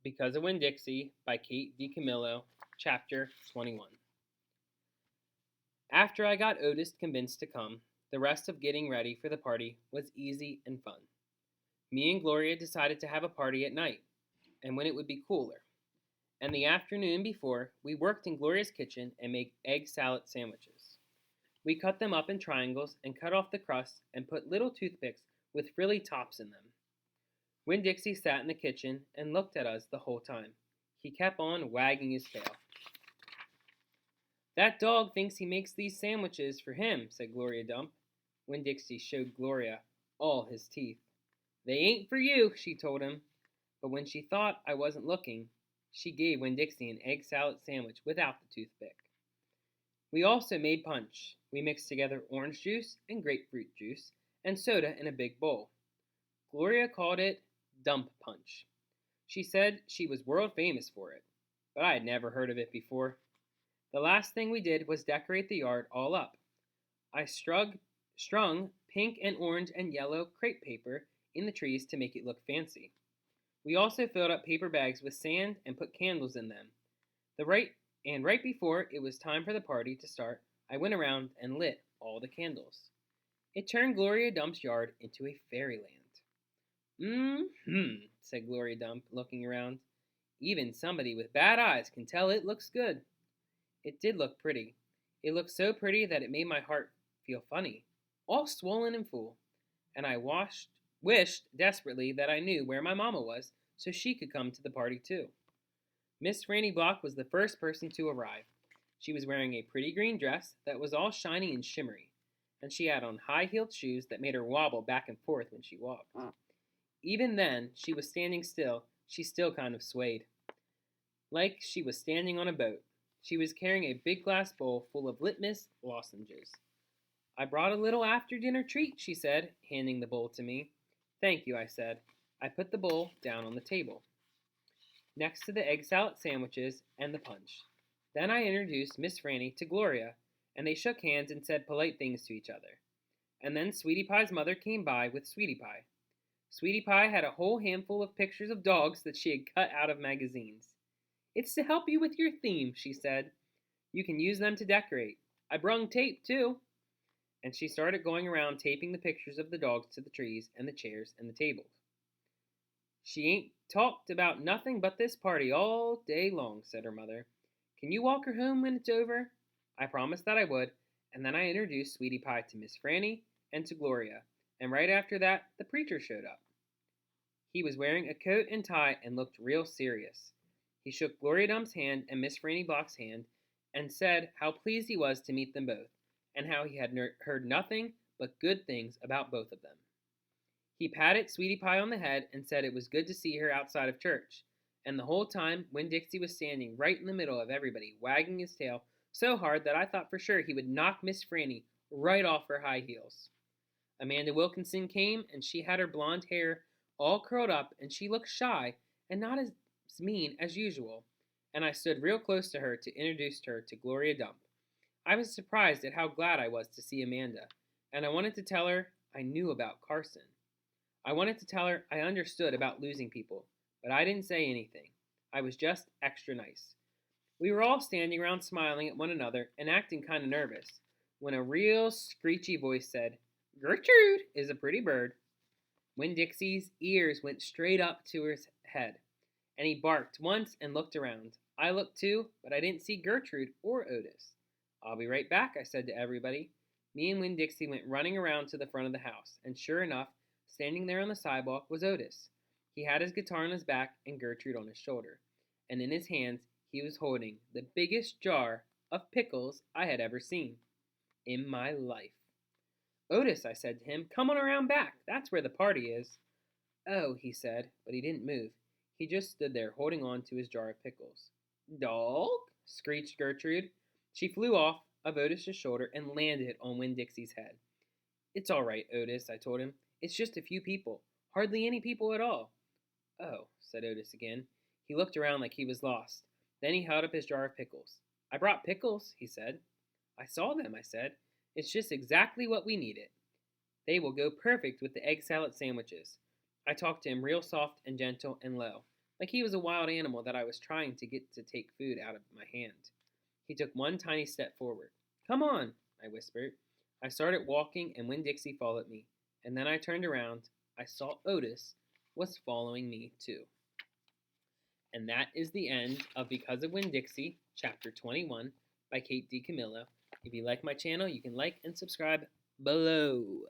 Because of Winn-Dixie by Kate DiCamillo, Chapter 21. After I got Otis convinced to come, the rest of getting ready for the party was easy and fun. Me and Gloria decided to have a party at night, and when it would be cooler. And the afternoon before, we worked in Gloria's kitchen and made egg salad sandwiches. We cut them up in triangles and cut off the crust and put little toothpicks with frilly tops in them. Winn-Dixie sat in the kitchen and looked at us the whole time. He kept on wagging his tail. "That dog thinks he makes these sandwiches for him," said Gloria Dump. Winn-Dixie showed Gloria all his teeth. "They ain't for you," she told him. But when she thought I wasn't looking, she gave Winn-Dixie an egg salad sandwich without the toothpick. We also made punch. We mixed together orange juice and grapefruit juice and soda in a big bowl. Gloria called it dump punch. She said she was world famous for it, but I had never heard of it before. The last thing we did was decorate the yard all up. I strung pink and orange and yellow crepe paper in the trees to make it look fancy. We also filled up paper bags with sand and put candles in them. Right before it was time for the party to start, I went around and lit all the candles. It turned Gloria Dump's yard into a fairyland. "Mm-hmm," said Gloria Dump, looking around. "Even somebody with bad eyes can tell it looks good." It did look pretty. It looked so pretty that it made my heart feel funny, all swollen and full. And I wished desperately that I knew where my mama was so she could come to the party too. Miss Franny Block was the first person to arrive. She was wearing a pretty green dress that was all shiny and shimmery, and she had on high-heeled shoes that made her wobble back and forth when she walked. Even then, she was standing still. She still kind of swayed, like she was standing on a boat. She was carrying a big glass bowl full of litmus lozenges. "I brought a little after-dinner treat," she said, handing the bowl to me. "Thank you," I said. I put the bowl down on the table, next to the egg salad sandwiches and the punch. Then I introduced Miss Franny to Gloria, and they shook hands and said polite things to each other. And then Sweetie Pie's mother came by with Sweetie Pie. Sweetie Pie had a whole handful of pictures of dogs that she had cut out of magazines. "It's to help you with your theme," she said. "You can use them to decorate. I brung tape, too." And she started going around taping the pictures of the dogs to the trees and the chairs and the tables. "She ain't talked about nothing but this party all day long," said her mother. "Can you walk her home when it's over?" I promised that I would, and then I introduced Sweetie Pie to Miss Franny and to Gloria, and right after that the preacher showed up. He was wearing a coat and tie and looked real serious. He shook Gloria Dump's hand and Miss Franny Block's hand and said how pleased he was to meet them both, and how he had heard nothing but good things about both of them. He patted Sweetie Pie on the head and said it was good to see her outside of church, and the whole time Winn-Dixie was standing right in the middle of everybody, wagging his tail so hard that I thought for sure he would knock Miss Franny right off her high heels. Amanda Wilkinson came, and she had her blonde hair all curled up, and she looked shy and not as mean as usual, and I stood real close to her to introduce her to Gloria Dump. I was surprised at how glad I was to see Amanda, and I wanted to tell her I knew about Carson. I wanted to tell her I understood about losing people, but I didn't say anything. I was just extra nice. We were all standing around smiling at one another and acting kind of nervous, when a real screechy voice said, "Gertrude is a pretty bird." Winn-Dixie's ears went straight up to his head, and he barked once and looked around. I looked too, but I didn't see Gertrude or Otis. "I'll be right back," I said to everybody. Me and Winn-Dixie went running around to the front of the house, and sure enough, standing there on the sidewalk was Otis. He had his guitar on his back and Gertrude on his shoulder, and in his hands he was holding the biggest jar of pickles I had ever seen in my life. "Otis," I said to him, "come on around back. That's where the party is." "Oh," he said, but he didn't move. He just stood there holding on to his jar of pickles. "Dog?" screeched Gertrude. She flew off of Otis's shoulder and landed on Winn-Dixie's head. "It's all right, Otis," I told him. "It's just a few people. Hardly any people at all." "Oh," said Otis again. He looked around like he was lost. Then he held up his jar of pickles. "I brought pickles," he said. "I saw them," I said. "It's just exactly what we needed. They will go perfect with the egg salad sandwiches." I talked to him real soft and gentle and low. like he was a wild animal that I was trying to get to take food out of my hand. He took one tiny step forward. "Come on," I whispered. I started walking, and when Dixie followed me, and then I turned around, I saw Otis was following me too. And that is the end of Because of Winn Dixie, Chapter 21 by Kate DiCamillo. If you like my channel, you can like and subscribe below.